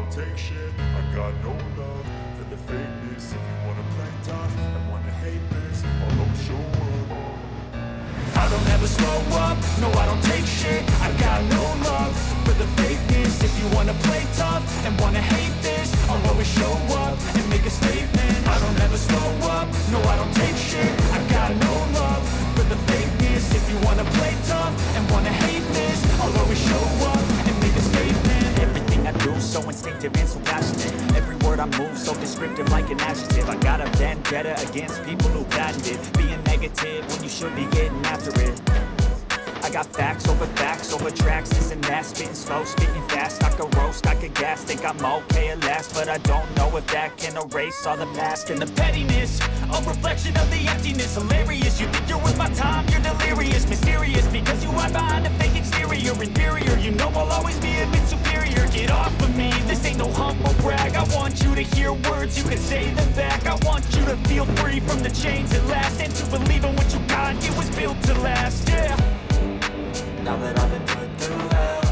don't take shit. I got no love for the fakeness. If you wanna play tough and wanna hate this, I'll always show up. I don't ever slow up, no I don't take shit. I got no love for the fakeness. If you wanna play tough and wanna hate this, I'll always show up and make a statement. I don't ever slow up, no I don't take shit. I got no love for the fakeness. If you wanna play tough and wanna hate this, I'll always show up and make a statement. Everything I do so instinctive and so passionate. Every word I move so descriptive like an adjective. I got a vendetta against people who patented being negative when you should be getting after it. I got facts over tracks, this and that. Spitting slow, spitting fast, I could roast, I could gas. Think I'm okay at last, but I don't know if that can erase all the past. And the pettiness, a reflection of the emptiness. Hilarious, you think you're worth my time, you're delirious. Mysterious, because you hide behind a fake exterior. Inferior, you know I'll always be a bit superior. Get off of me, this ain't no humble brag. I want you to hear words, you can say them back. I want you to feel free from the chains at last, and to believe in what you got, it was built to last, yeah. Now that I've been put through hell,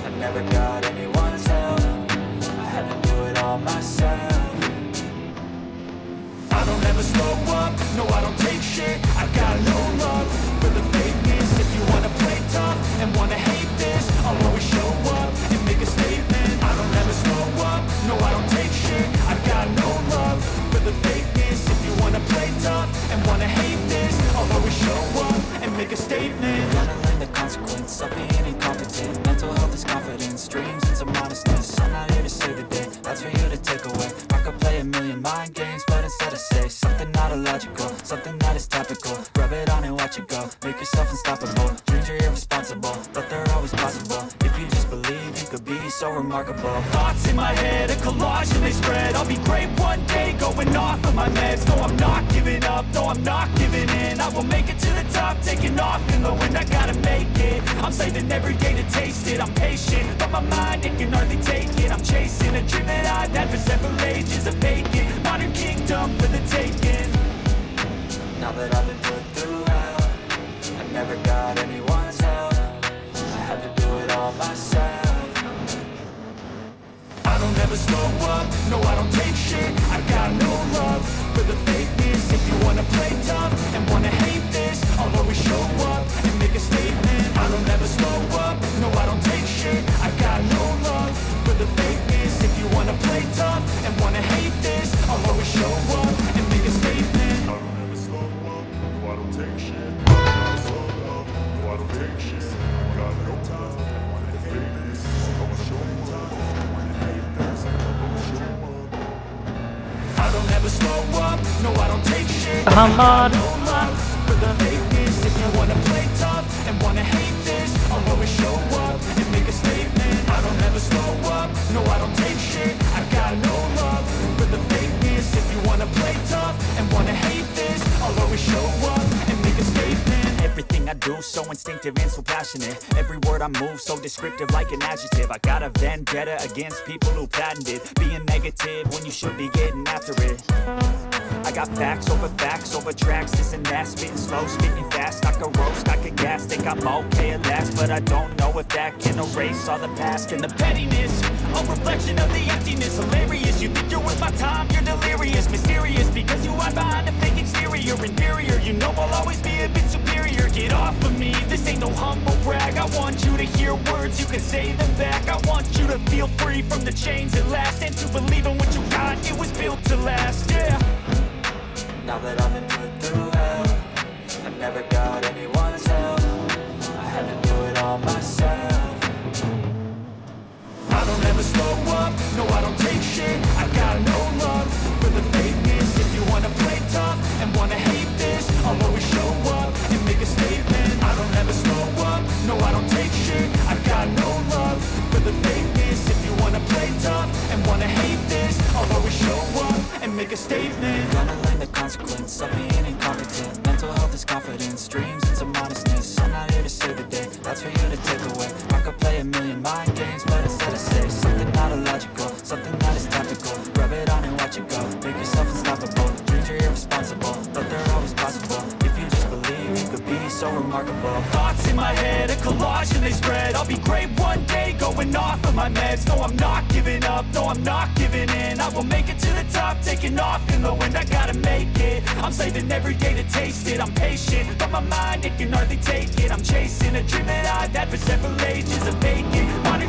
I never got anyone's help. I had to do it all myself. I don't ever slow up, no I don't take shit. I got no love for the fakeness. If you wanna play tough and wanna hate this, I'll always show up and make a statement. I don't ever slow up, no I don't take shit. I got no love for the fakeness. If you wanna play tough and wanna hate this, I'll always show up and make a statement. Consequence of being incompetent. Mental health is confidence, dreams and some honestness. I'm not here to save the day, that's for you to take away. I could play a million mind games, but instead I say something not illogical, something that is topical. Rub it on and watch it go, make yourself unstoppable. Dreams are irresponsible, but they're always possible. If you just believe, you could be so remarkable. Thoughts in my head, a collage and they spread. I'll be great one day, going off of my meds. No, I'm not giving up, no, I'm not giving in. I will make it to the top, taking off in the wind. I gotta make it, I'm saving every day to taste it. I'm patient, but my mind, it can hardly take it. I'm chasing a dream that I've had for several ages. A vacant, modern kingdom for the taking. Now that I've been put through hell, I never got anyone's help. I had to do it all myself. I don't ever slow up, no I don't take shit. I got no love for the fakeness. If you wanna play tough and wanna hate this, I'll always show up and make a statement. I don't ever slow up, no I don't take shit. I got no love for the fakeness. If you wanna play tough and wanna hate this, I'll always show up and make a statement. I don't ever slow up, no I don't take shit. I got slow up, no I don't take shit. I got no tough and wanna hate this, I'll always show up and wanna hate this, I'll always show up. I don't ever slow up, no I don't take shit. I got no love for the fakeness. If you wanna play tough and wanna hate this, I'll always show up and make a statement. I don't ever slow up, no I don't take shit. I got no love for the fakeness. If you wanna play tough and wanna hate this, I'll always show up and make a statement. Everything I do so instinctive and so passionate. Every word I move so descriptive like an adjective. I got a vendetta against people who patented being negative when you should be getting after it. I got facts over tracks, this and that. Spitting slow, spitting fast, I could roast, I could gas. Think I'm okay at last, but I don't know if that can erase all the past. And the pettiness, a reflection of the emptiness. Hilarious, you think you're worth my time, you're delirious. Mysterious, because you hide behind a fake exterior. Inferior, you know I'll always be a bit superior. Get off of me, this ain't no humble brag. I want you to hear words, you can say them back. I want you to feel free from the chains at last, and to believe in what you got, it was built to last, yeah. Now that I've been put through hell, I never got anyone's help. I had to do it all myself. I don't ever slow up, no I don't take shit. I got no love for the fakeness. If you wanna play tough and wanna hate this, I'll always show up and make a statement. I don't ever slow up, no I don't take shit. I got no love for the fakeness. If you wanna play tough and wanna hate this, I'll always show up and make a statement. Gonna learn the consequence of being incompetent. Mental health is confidence, dreams and some honestness. I'm not here to save the day, that's for you to take away. I could play a million mind games, but instead I say something not illogical, something that is topical. Rub it on and watch it go, make yourself unstoppable. Dreams are irresponsible, but they're always possible. If you just believe, you could be so remarkable. Thoughts in my head, a collage and they spread. I'll be great one day, going off of my meds. No, I'm not giving up, no, I'm not giving in. I will make it to the top, taking off in the wind. I gotta make it, I'm saving every day to taste it. I'm patient, but my mind, it can hardly take it. I'm chasing a dream that I've had for several ages. A vacant, wanna